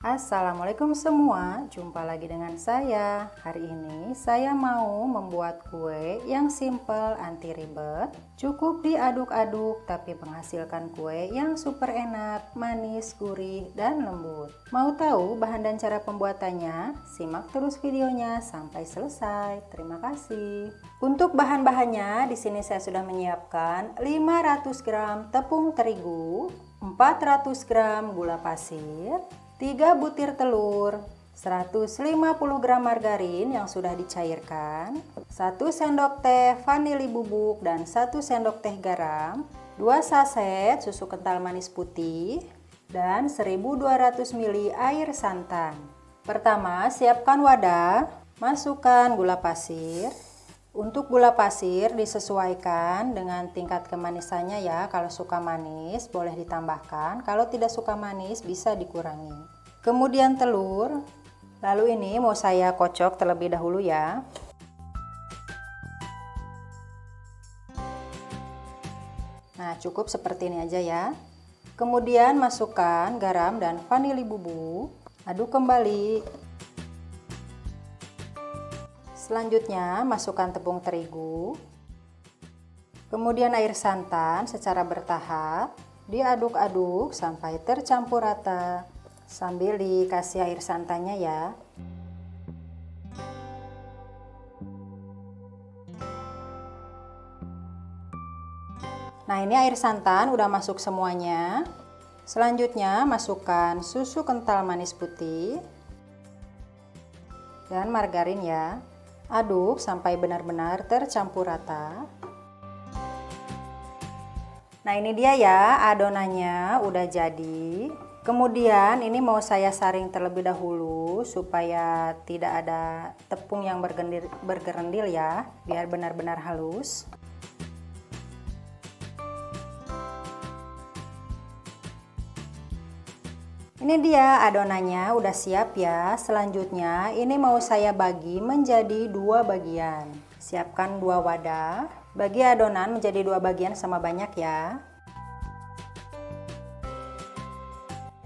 Assalamualaikum semua, jumpa lagi dengan saya. Hari ini saya mau membuat kue yang simple, anti ribet. Cukup diaduk-aduk tapi menghasilkan kue yang super enak, manis, gurih, dan lembut. Mau tahu bahan dan cara pembuatannya? Simak terus videonya sampai selesai. Terima kasih. Untuk bahan-bahannya, di sini saya sudah menyiapkan 500 gram tepung terigu, 400 gram gula pasir, 3 butir telur, 150 gram margarin yang sudah dicairkan, 1 sendok teh vanili bubuk dan 1 sendok teh garam, 2 saset susu kental manis putih, dan 1200 ml air santan. Pertama, siapkan wadah, masukkan gula pasir. Untuk gula pasir disesuaikan dengan tingkat kemanisannya ya. Kalau suka manis boleh ditambahkan, kalau tidak suka manis bisa dikurangi. Kemudian telur. Lalu ini mau saya kocok terlebih dahulu ya. Nah, cukup seperti ini aja ya. Kemudian masukkan garam dan vanili bubuk. Aduk kembali. Selanjutnya masukkan tepung terigu, kemudian air santan secara bertahap, diaduk-aduk sampai tercampur rata sambil dikasih air santannya ya. Nah, ini air santan udah masuk semuanya. Selanjutnya masukkan susu kental manis putih dan margarin ya. Aduk sampai benar-benar tercampur rata. Nah, ini dia ya adonannya udah jadi. Kemudian ini mau saya saring terlebih dahulu supaya tidak ada tepung yang bergerendil ya, biar benar-benar halus. Ini dia adonannya udah siap ya. Selanjutnya ini mau saya bagi menjadi 2 bagian. Siapkan 2 wadah. Bagi adonan menjadi 2 bagian sama banyak ya.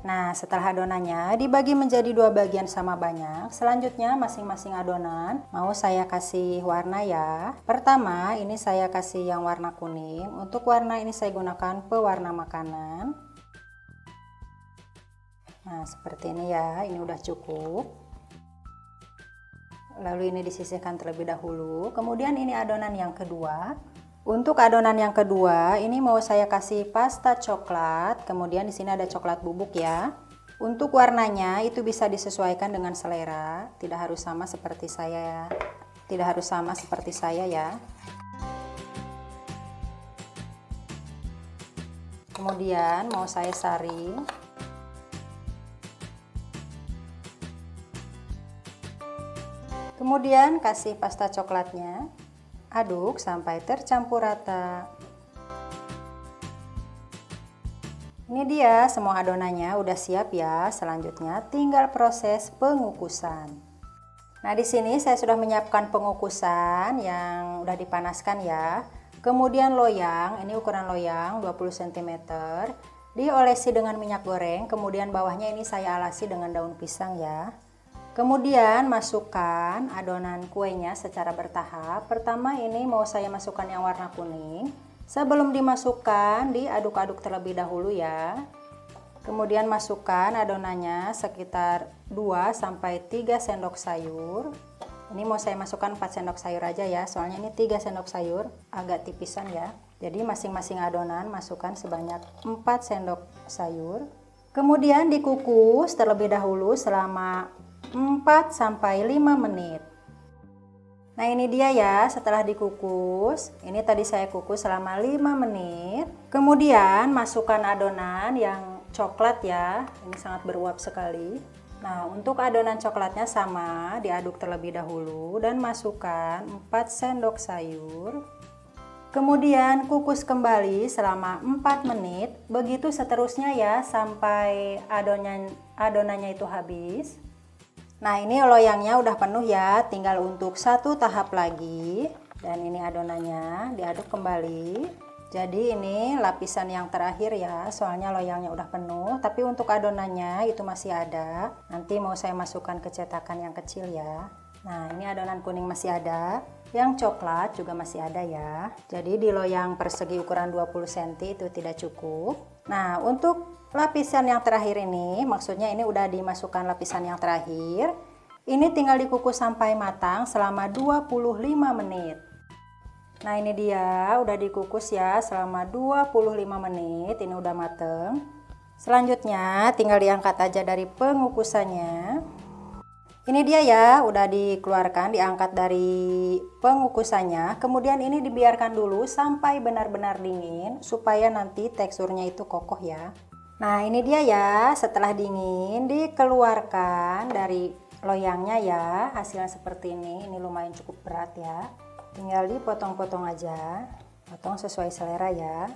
Nah, setelah adonannya dibagi menjadi 2 bagian sama banyak, selanjutnya masing-masing adonan mau saya kasih warna ya. Pertama ini saya kasih yang warna kuning. Untuk warna ini saya gunakan pewarna makanan. Nah, seperti ini ya, ini udah cukup. Lalu ini disisihkan terlebih dahulu. Kemudian ini adonan yang kedua. Untuk adonan yang kedua, ini mau saya kasih pasta coklat. Kemudian di sini ada coklat bubuk ya. Untuk warnanya itu bisa disesuaikan dengan selera, tidak harus sama seperti saya ya. Tidak harus sama seperti saya ya. Kemudian mau saya saring. Kemudian kasih pasta coklatnya, aduk sampai tercampur rata. Ini dia semua adonannya udah siap ya. Selanjutnya tinggal proses pengukusan. Nah, di sini saya sudah menyiapkan pengukusan yang udah dipanaskan ya. Kemudian loyang, ini ukuran loyang 20 cm. Diolesi dengan minyak goreng, kemudian bawahnya ini saya alasi dengan daun pisang ya. Kemudian masukkan adonan kuenya secara bertahap. Pertama ini mau saya masukkan yang warna kuning. Sebelum dimasukkan diaduk-aduk terlebih dahulu ya. Kemudian masukkan adonannya sekitar 2-3 sendok sayur. Ini mau saya masukkan 4 sendok sayur aja ya, soalnya ini 3 sendok sayur, agak tipisan ya. Jadi masing-masing adonan masukkan sebanyak 4 sendok sayur. Kemudian dikukus terlebih dahulu selama 4-5 menit. Nah, ini dia ya setelah dikukus. Ini tadi saya kukus selama 5 menit. Kemudian masukkan adonan yang coklat ya. Ini sangat beruap sekali. Nah, untuk adonan coklatnya sama, diaduk terlebih dahulu dan masukkan 4 sendok sayur. Kemudian kukus kembali selama 4 menit. Begitu seterusnya ya sampai adonannya itu habis. Nah, ini loyangnya udah penuh ya, tinggal untuk 1 tahap lagi. Dan ini adonannya diaduk kembali. Jadi ini lapisan yang terakhir ya, soalnya loyangnya udah penuh. Tapi untuk adonannya itu masih ada. Nanti mau saya masukkan ke cetakan yang kecil ya. Nah, ini adonan kuning masih ada. Yang coklat juga masih ada ya. Jadi di loyang persegi ukuran 20 cm itu tidak cukup. Nah, untuk lapisan yang terakhir ini, maksudnya ini udah dimasukkan lapisan yang terakhir. Ini tinggal dikukus sampai matang selama 25 menit. Nah, ini dia udah dikukus ya selama 25 menit. Ini udah mateng. Selanjutnya tinggal diangkat aja dari pengukusannya. Ini dia ya, udah dikeluarkan, diangkat dari pengukusannya. Kemudian ini dibiarkan dulu sampai benar-benar dingin supaya nanti teksturnya itu kokoh ya. Nah, ini dia ya, setelah dingin dikeluarkan dari loyangnya ya. Hasilnya seperti ini lumayan cukup berat ya. Tinggal dipotong-potong aja, potong sesuai selera ya.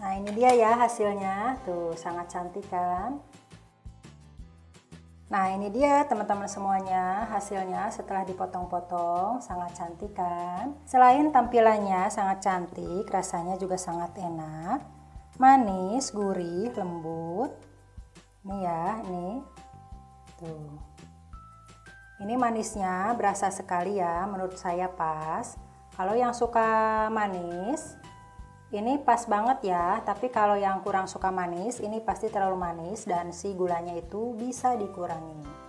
Nah, ini dia ya hasilnya, tuh sangat cantik kan. Nah, ini dia teman-teman semuanya hasilnya setelah dipotong-potong, sangat cantik kan. Selain tampilannya sangat cantik, rasanya juga sangat enak, manis, gurih, lembut. Ini ya, ini tuh. Ini manisnya berasa sekali ya, menurut saya pas. Kalau yang suka manis, ini pas banget ya. Tapi kalau yang kurang suka manis, ini pasti terlalu manis dan si gulanya itu bisa dikurangi.